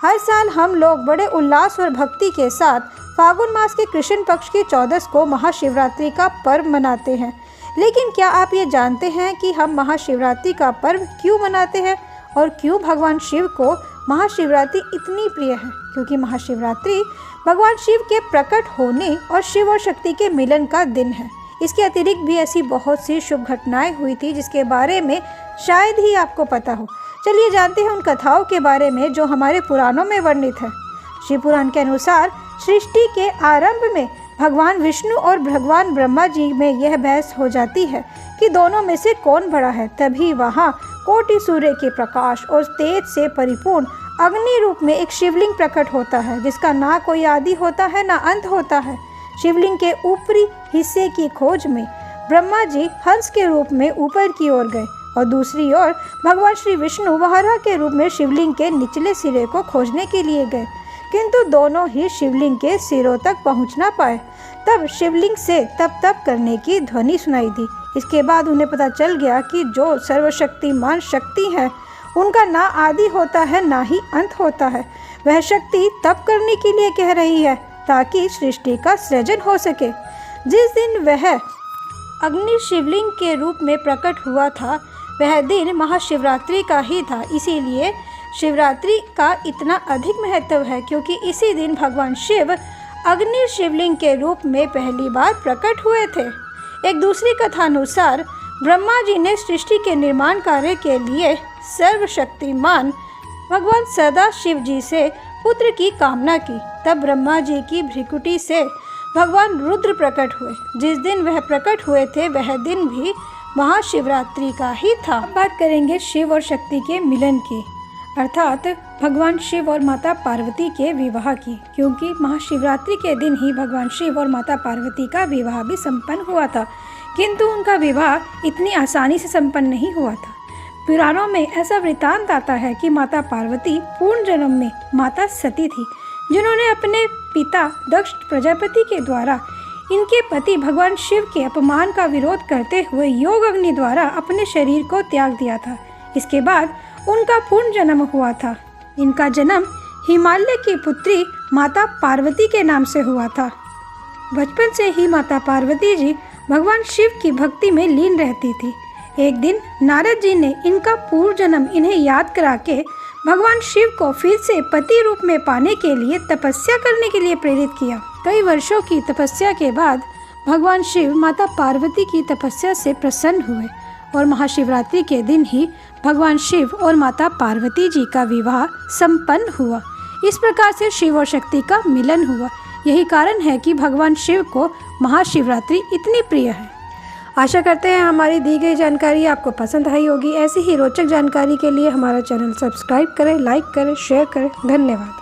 हर साल हम लोग बड़े उल्लास और भक्ति के साथ फागुन मास के कृष्ण पक्ष की 14 को महाशिवरात्रि का पर्व मनाते हैं। लेकिन क्या आप ये जानते हैं कि हम महाशिवरात्रि का पर्व क्यों मनाते हैं और क्यों भगवान शिव को महाशिवरात्रि इतनी प्रिय है? क्योंकि महाशिवरात्रि भगवान शिव के प्रकट होने और शिव और शक्ति के मिलन का दिन है। इसके अतिरिक्त भी ऐसी बहुत सी शुभ घटनाएं हुई थी जिसके बारे में शायद ही आपको पता हो। चलिए जानते हैं उन कथाओं के बारे में जो हमारे पुराणों में वर्णित है। शिव पुराण के अनुसार सृष्टि के आरंभ में भगवान विष्णु और भगवान ब्रह्मा जी में यह बहस हो जाती है कि दोनों में से कौन बड़ा है। तभी वहाँ कोटि सूर्य के प्रकाश और तेज से परिपूर्ण अग्नि रूप में एक शिवलिंग प्रकट होता है जिसका ना कोई आदि होता है ना अंत होता है। शिवलिंग के ऊपरी हिस्से की खोज में ब्रह्मा जी हंस के रूप में ऊपर की ओर गए और दूसरी ओर भगवान श्री विष्णु वराह के रूप में शिवलिंग के निचले सिरे को खोजने के लिए गए, किंतु दोनों ही शिवलिंग के सिरों तक पहुंच ना पाए। तब शिवलिंग से तप तप करने की ध्वनि सुनाई दी। इसके बाद उन्हें पता चल गया कि जो सर्वशक्तिमान शक्ति है उनका ना आदि होता है ना ही अंत होता है। वह शक्ति तप करने के लिए कह रही है ताकि सृष्टि का सृजन हो सके। जिस दिन वह अग्नि शिवलिंग के रूप में प्रकट हुआ था वह दिन महाशिवरात्रि का ही था। इसीलिए शिवरात्रि का इतना अधिक महत्व है क्योंकि इसी दिन भगवान शिव अग्नि शिवलिंग के रूप में पहली बार प्रकट हुए थे। एक दूसरी कथा अनुसार ब्रह्मा जी ने सृष्टि के निर्माण कार्य के लिए सर्वशक्तिमान भगवान सदा शिव जी से पुत्र की कामना की। तब ब्रह्मा जी की भ्रिकुटी से भगवान रुद्र प्रकट हुए। जिस दिन वह प्रकट हुए थे वह दिन भी महाशिवरात्रि का ही था। अब बात करेंगे शिव और शक्ति के मिलन की, अर्थात भगवान शिव और माता पार्वती के विवाह की, क्योंकि महाशिवरात्रि के दिन ही भगवान शिव और माता पार्वती का विवाह भी संपन्न हुआ था। किंतु उनका विवाह इतनी आसानी से संपन्न नहीं हुआ था। पुराणों में ऐसा वृतांत आता है कि माता पार्वती पूर्ण जन्म में माता सती थी, जिन्होंने अपने पिता दक्ष प्रजापति के द्वारा इनके पति भगवान शिव के अपमान का विरोध करते हुए योग अग्नि द्वारा अपने शरीर को त्याग दिया था। इसके बाद उनका पूर्ण जन्म हुआ था। इनका जन्म हिमालय की पुत्री माता पार्वती के नाम से हुआ था। बचपन से ही माता पार्वती जी भगवान शिव की भक्ति में लीन रहती थी। एक दिन नारद जी ने इनका पूर्व जन्म इन्हें याद करा के भगवान शिव को फिर से पति रूप में पाने के लिए तपस्या करने के लिए प्रेरित किया। कई वर्षों की तपस्या के बाद भगवान शिव माता पार्वती की तपस्या से प्रसन्न हुए और महाशिवरात्रि के दिन ही भगवान शिव और माता पार्वती जी का विवाह संपन्न हुआ। इस प्रकार से शिव और शक्ति का मिलन हुआ। यही कारण है कि भगवान शिव को महाशिवरात्रि इतनी प्रिय है। आशा करते हैं हमारी दी गई जानकारी आपको पसंद आई होगी। ऐसी ही रोचक जानकारी के लिए हमारा चैनल सब्सक्राइब करें, लाइक करें, शेयर करें। धन्यवाद।